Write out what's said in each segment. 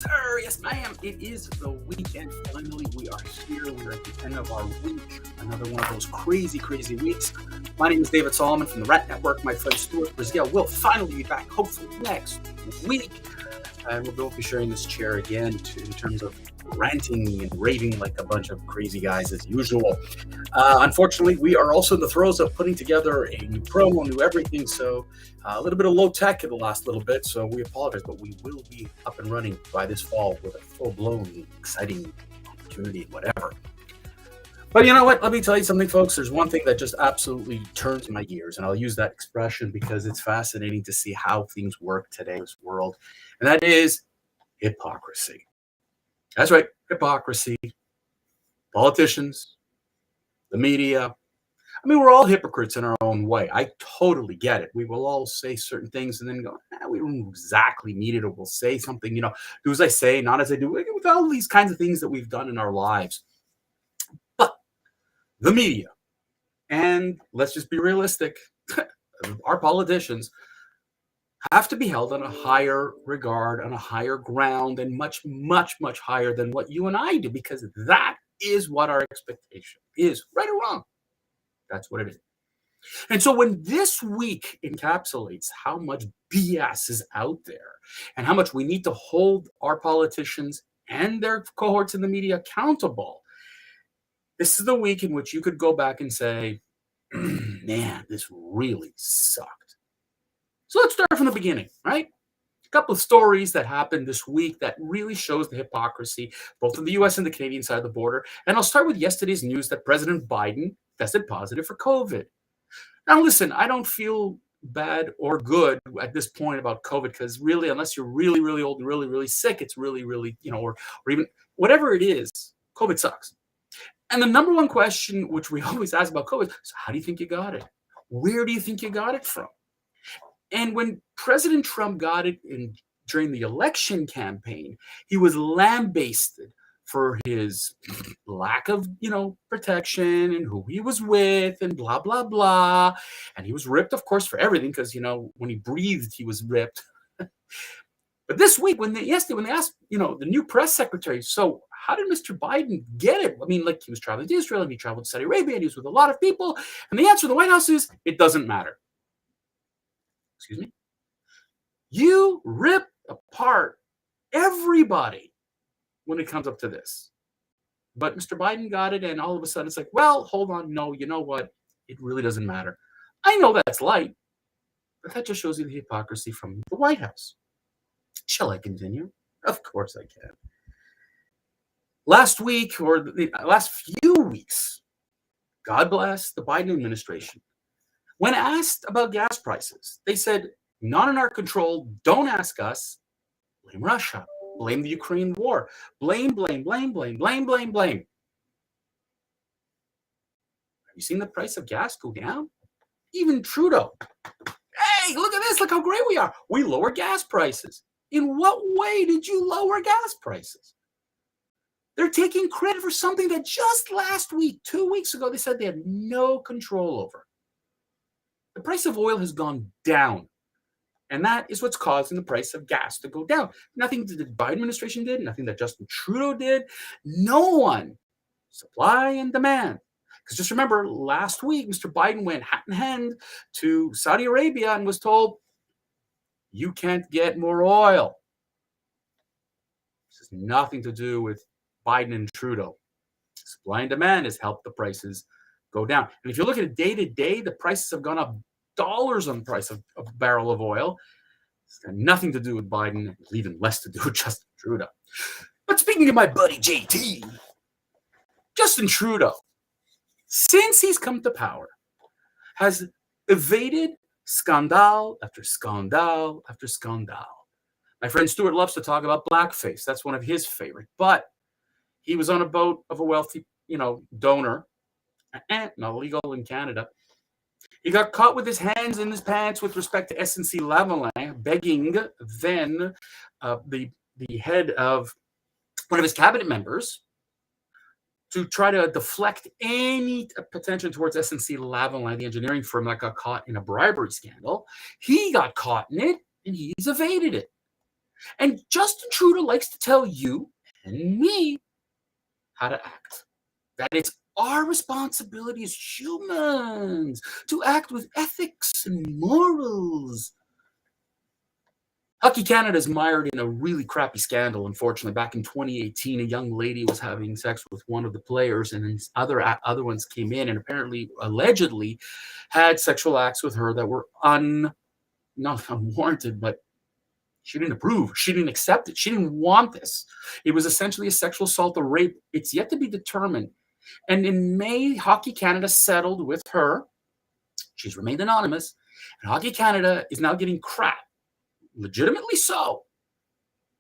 sir. Yes, ma'am. It is the weekend. Finally, we are here. We are at the end of our week. Another one of those crazy, crazy weeks. My name is David Solomon from the Rat Network. My friend Stuart Brazil will finally be back, hopefully next week. And we'll both be sharing this chair again in terms of ranting and raving like a bunch of crazy guys as usual. Unfortunately, we are also in the throes of putting together a new promo, new everything. So a little bit of low tech in the last little bit. So we apologize, but we will be up and running by this fall with a full blown, exciting opportunity, whatever. But you know what? Let me tell you something, folks. There's one thing that just absolutely turns my gears, and I'll use that expression because it's fascinating to see how things work today's world, and that is hypocrisy. That's right, hypocrisy. Politicians, the media. I mean, we're all hypocrites in our own way. I totally get it. We will all say certain things and then go, we don't exactly need it, or we'll say something, do as I say, not as I do, with all these kinds of things that we've done in our lives. But the media, and let's just be realistic, our politicians have to be held on a higher regard, on a higher ground, and much, much, much higher than what you and I do, because that is what our expectation is, right or wrong. That's what it is. And so when this week encapsulates how much BS is out there and how much we need to hold our politicians and their cohorts in the media accountable, this is the week in which you could go back and say, man, this really sucked. So let's start from the beginning, right? A couple of stories that happened this week that really shows the hypocrisy, both on the US and the Canadian side of the border. And I'll start with yesterday's news that President Biden tested positive for COVID. Now, listen, I don't feel bad or good at this point about COVID, because really, unless you're really, really old and really, really sick, it's really, really, or even whatever it is, COVID sucks. And the number one question, which we always ask about COVID, is how do you think you got it? Where do you think you got it from? And when President Trump got it during the election campaign, he was lambasted for his lack of, protection and who he was with and blah, blah, blah. And he was ripped, of course, for everything because, when he breathed, he was ripped. But this week, when they asked, the new press secretary, so how did Mr. Biden get it? I mean, like, he was traveling to Israel, and he traveled to Saudi Arabia, and he was with a lot of people. And the answer in the White House is, it doesn't matter. Excuse me? You rip apart everybody when it comes up to this. But Mr. Biden got it, and all of a sudden it's like, well, hold on, no, you know what? It really doesn't matter. I know that's light, but that just shows you the hypocrisy from the White House. Shall I continue? Of course I can. Last week, or the last few weeks, God bless the Biden administration, when asked about gas prices, they said, not in our control, don't ask us, blame Russia, blame the Ukraine war, blame, blame, blame, blame, blame, blame, blame. Have you seen the price of gas go down? Even Trudeau. Hey, look at this, look how great we are. We lower gas prices. In what way did you lower gas prices? They're taking credit for something that just last week, 2 weeks ago, they said they had no control over. The price of oil has gone down, and that is what's causing the price of gas to go down. Nothing that the Biden administration did, nothing that Justin Trudeau did, no one. Supply and demand. Because just remember, last week, Mr. Biden went hat in hand to Saudi Arabia and was told, you can't get more oil. This has nothing to do with Biden and Trudeau. Supply and demand has helped the prices go down. And if you look at it day to day, the prices have gone up dollars on the price of a barrel of oil. It's got nothing to do with Biden, even less to do with Justin Trudeau. But speaking of my buddy JT, Justin Trudeau, since he's come to power, has evaded scandal after scandal after scandal. My friend Stuart loves to talk about blackface. That's one of his favorite. But he was on a boat of a wealthy, donor, not illegal in Canada. He got caught with his hands in his pants with respect to SNC-Lavalin, begging then the head of one of his cabinet members to try to deflect any attention towards SNC-Lavalin, the engineering firm that got caught in a bribery scandal. He got caught in it, and he's evaded it. And Justin Trudeau likes to tell you and me how to act. That it's our responsibility as humans to act with ethics and morals. Hockey Canada is mired in a really crappy scandal, unfortunately. Back in 2018, a young lady was having sex with one of the players, and then other ones came in and apparently, allegedly, had sexual acts with her that were not unwarranted, but she didn't approve. She didn't accept it. She didn't want this. It was essentially a sexual assault or rape. It's yet to be determined. And in May, Hockey Canada settled with her. She's remained anonymous. And Hockey Canada is now getting crap, legitimately so,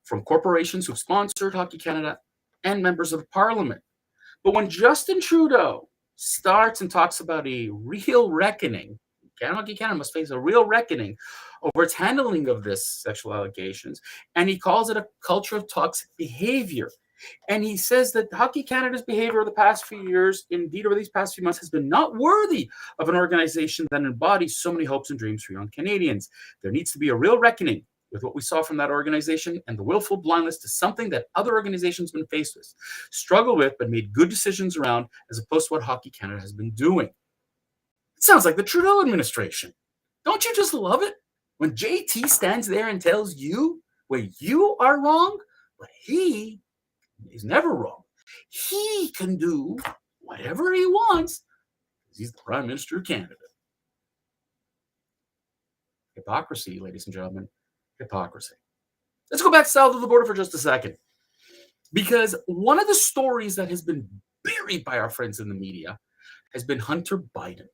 from corporations who've sponsored Hockey Canada and members of parliament. But when Justin Trudeau starts and talks about a real reckoning, Hockey Canada must face a real reckoning over its handling of this sexual allegations, and he calls it a culture of toxic behavior. And he says that Hockey Canada's behavior over the past few years, indeed over these past few months, has been not worthy of an organization that embodies so many hopes and dreams for young Canadians. There needs to be a real reckoning with what we saw from that organization and the willful blindness to something that other organizations have been faced with, struggle with, but made good decisions around, as opposed to what Hockey Canada has been doing. It sounds like the Trudeau administration. Don't you just love it? When JT stands there and tells you where you are wrong, but he is never wrong. He can do whatever he wants because he's the Prime Minister of Canada. Hypocrisy, ladies and gentlemen. Hypocrisy. Let's go back south of the border for just a second. Because one of the stories that has been buried by our friends in the media has been Hunter Biden.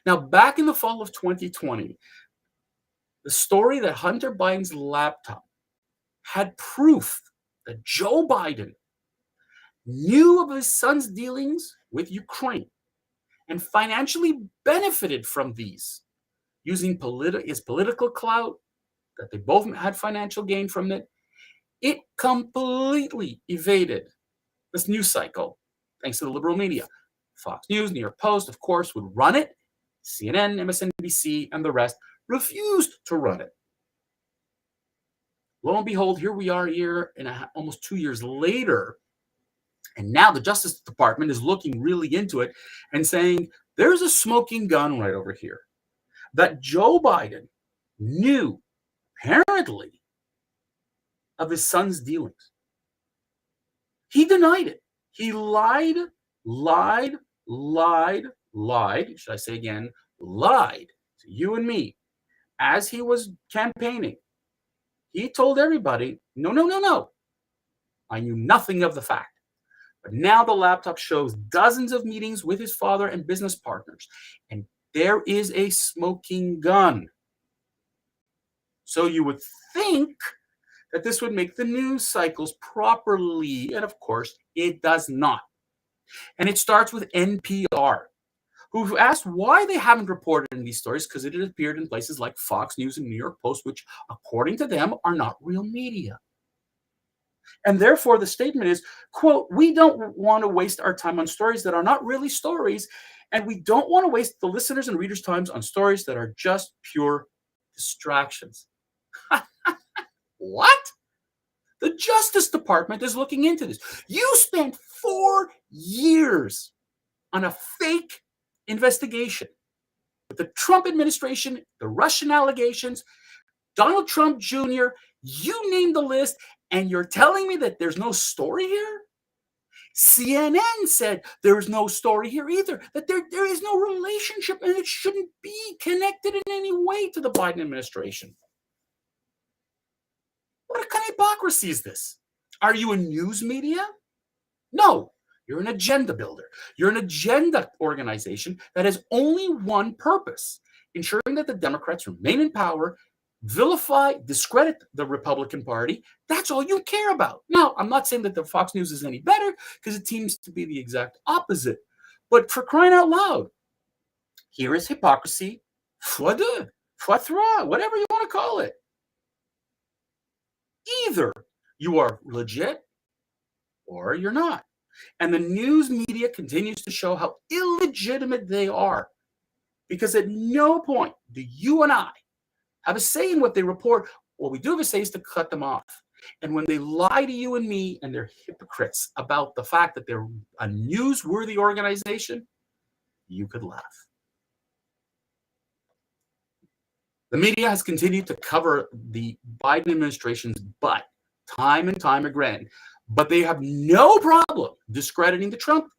Now, back in the fall of 2020, the story that Hunter Biden's laptop had proof that Joe Biden knew of his son's dealings with Ukraine and financially benefited from these, using his political clout, that they both had financial gain from it. It completely evaded this news cycle, thanks to the liberal media. Fox News, New York Post, of course, would run it. CNN, MSNBC, and the rest refused to run it. Lo and behold, here we are almost 2 years later, and now the Justice Department is looking really into it and saying, there's a smoking gun right over here that Joe Biden knew, apparently, of his son's dealings. He denied it. He lied, should I say again, lied to you and me as he was campaigning. He told everybody, no. I knew nothing of the fact. But now the laptop shows dozens of meetings with his father and business partners. And there is a smoking gun. So you would think that this would make the news cycles properly. And of course, it does not. And it starts with NPR, who asked why they haven't reported in these stories, because it had appeared in places like Fox News and New York Post, which, according to them, are not real media. And therefore, the statement is, quote, we don't want to waste our time on stories that are not really stories, and we don't want to waste the listeners' and readers' times on stories that are just pure distractions. What? The Justice Department is looking into this. You spent 4 years on a fake investigation with the Trump administration, the Russian allegations, Donald Trump Jr., you name the list, and you're telling me that there's no story here? CNN said there's no story here either, that there is no relationship and it shouldn't be connected in any way to the Biden administration. What kind of hypocrisy is this? Are you a news media? No, you're an agenda builder. You're an agenda organization that has only one purpose: ensuring that the Democrats remain in power, vilify, discredit the Republican Party. That's all you care about. Now, I'm not saying that the Fox News is any better, because it seems to be the exact opposite. But for crying out loud, here is hypocrisy, fois deux, fois trois, whatever you want to call it. Either you are legit or you're not. And the news media continues to show how illegitimate they are, because at no point do you and I have a say in what they report what we do have a say is to cut them off. And when they lie to you and me and they're hypocrites about the fact that they're a newsworthy organization, you could laugh. The media has continued to cover the Biden administration's butt time and time again, but they have no problem discrediting the Trump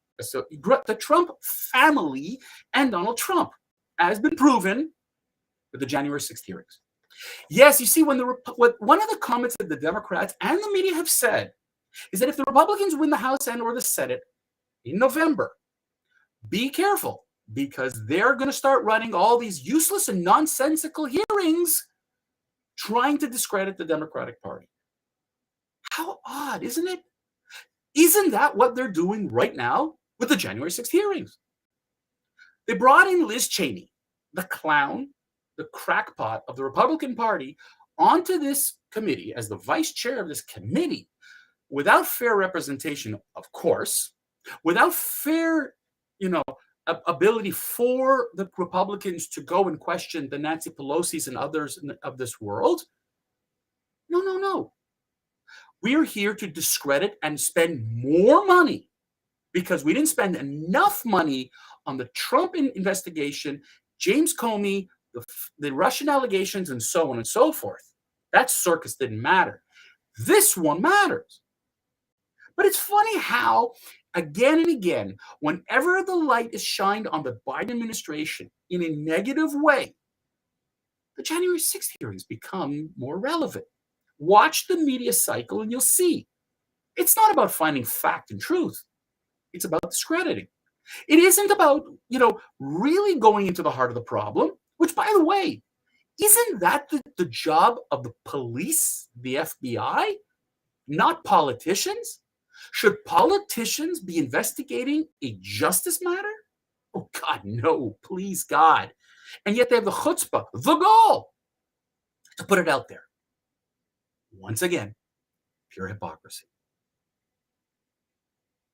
family and Donald Trump, as been proven with the January 6th hearings. Yes, you see, one of the comments that the Democrats and the media have said is that if the Republicans win the House and or the Senate in November, be careful, because they're going to start running all these useless and nonsensical hearings trying to discredit the Democratic Party. How odd, isn't it? Isn't that what they're doing right now with the January 6th hearings? They brought in Liz Cheney, the clown, the crackpot of the Republican Party, onto this committee as the vice chair of this committee without fair representation, of course, without fair, ability for the Republicans to go and question the Nancy Pelosi's and others of this world. No. We're here to discredit and spend more money because we didn't spend enough money on the Trump investigation, James Comey, the Russian allegations, and so on and so forth. That circus didn't matter. This one matters. But it's funny how, again and again, whenever the light is shined on the Biden administration in a negative way, the January 6th hearings become more relevant. Watch the media cycle and you'll see. It's not about finding fact and truth. It's about discrediting. It isn't about, really going into the heart of the problem, which, by the way, isn't that the job of the police, the FBI, not politicians? Should politicians be investigating a justice matter? Oh, God, no, please, God. And yet they have the chutzpah, the gall, to put it out there. Once again, pure hypocrisy.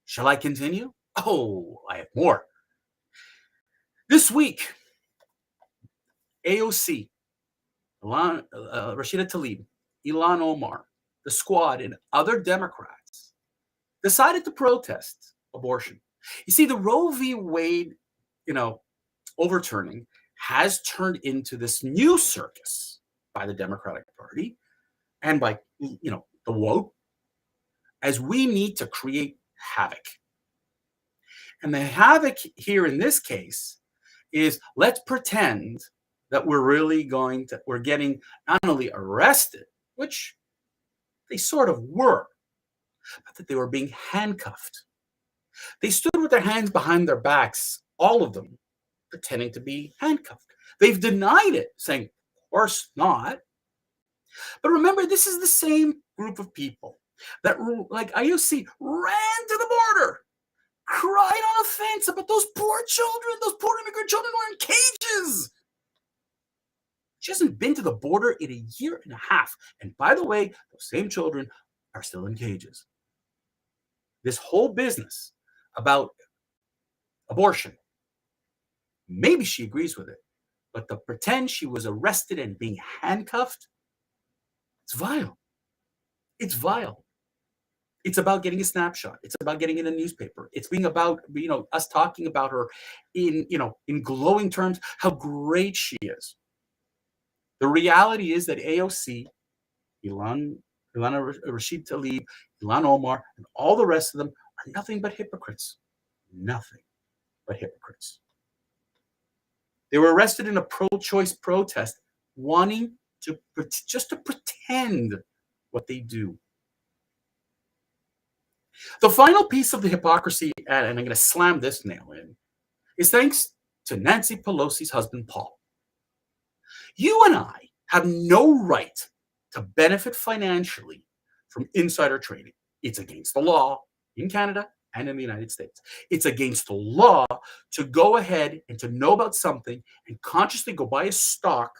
Shall I continue? Oh, I have more. This week, AOC, Rashida Tlaib, Ilhan Omar, the Squad, and other Democrats decided to protest abortion. You see, the Roe v. Wade, overturning has turned into this new circus by the Democratic Party and by, the woke, as we need to create havoc. And the havoc here in this case is, let's pretend that we're getting not only arrested, which they sort of were, but that they were being handcuffed. They stood with their hands behind their backs, all of them, pretending to be handcuffed. They've denied it, saying, of course not. But remember, this is the same group of people that, like IOC, ran to the border, cried on a fence about those poor children, those poor immigrant children who are in cages. She hasn't been to the border in a year and a half. And by the way, those same children are still in cages. This whole business about abortion, maybe she agrees with it, but to pretend she was arrested and being handcuffed, it's vile. It's vile. It's about getting a snapshot. It's about getting in a newspaper. It's being about, us talking about her in glowing terms, how great she is. The reality is that AOC, Rashid Tlaib, Ilhan Omar, and all the rest of them are nothing but hypocrites. Nothing but hypocrites. They were arrested in a pro-choice protest, wanting to pretend what they do. The final piece of the hypocrisy, and I'm going to slam this nail in, is thanks to Nancy Pelosi's husband, Paul. You and I have no right to benefit financially from insider trading. It's against the law in Canada and in the United States. It's against the law to go ahead and to know about something and consciously go buy a stock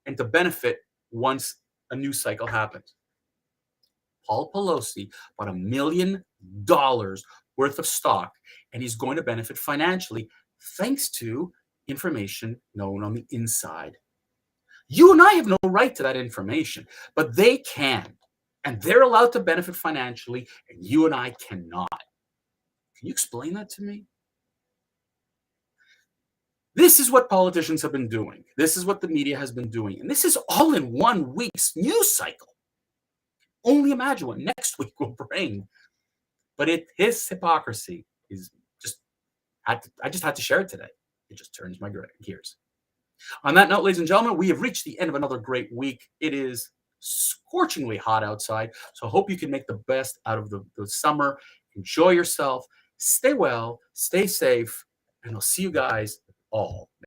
and to benefit once a news cycle happens. Paul Pelosi bought $1 million worth of stock, and he's going to benefit financially thanks to information known on the inside. You and I have no right to that information, but they can. And they're allowed to benefit financially, and you and I cannot. Can you explain that to me? This is what politicians have been doing. This is what the media has been doing. And this is all in 1 week's news cycle. Only imagine what next week will bring. But his hypocrisy is just, I just had to share it today. It just turns my gears. On that note, ladies and gentlemen, we have reached the end of another great week. It is scorchingly hot outside, so I hope you can make the best out of the summer. Enjoy yourself, stay well, stay safe, and I'll see you guys all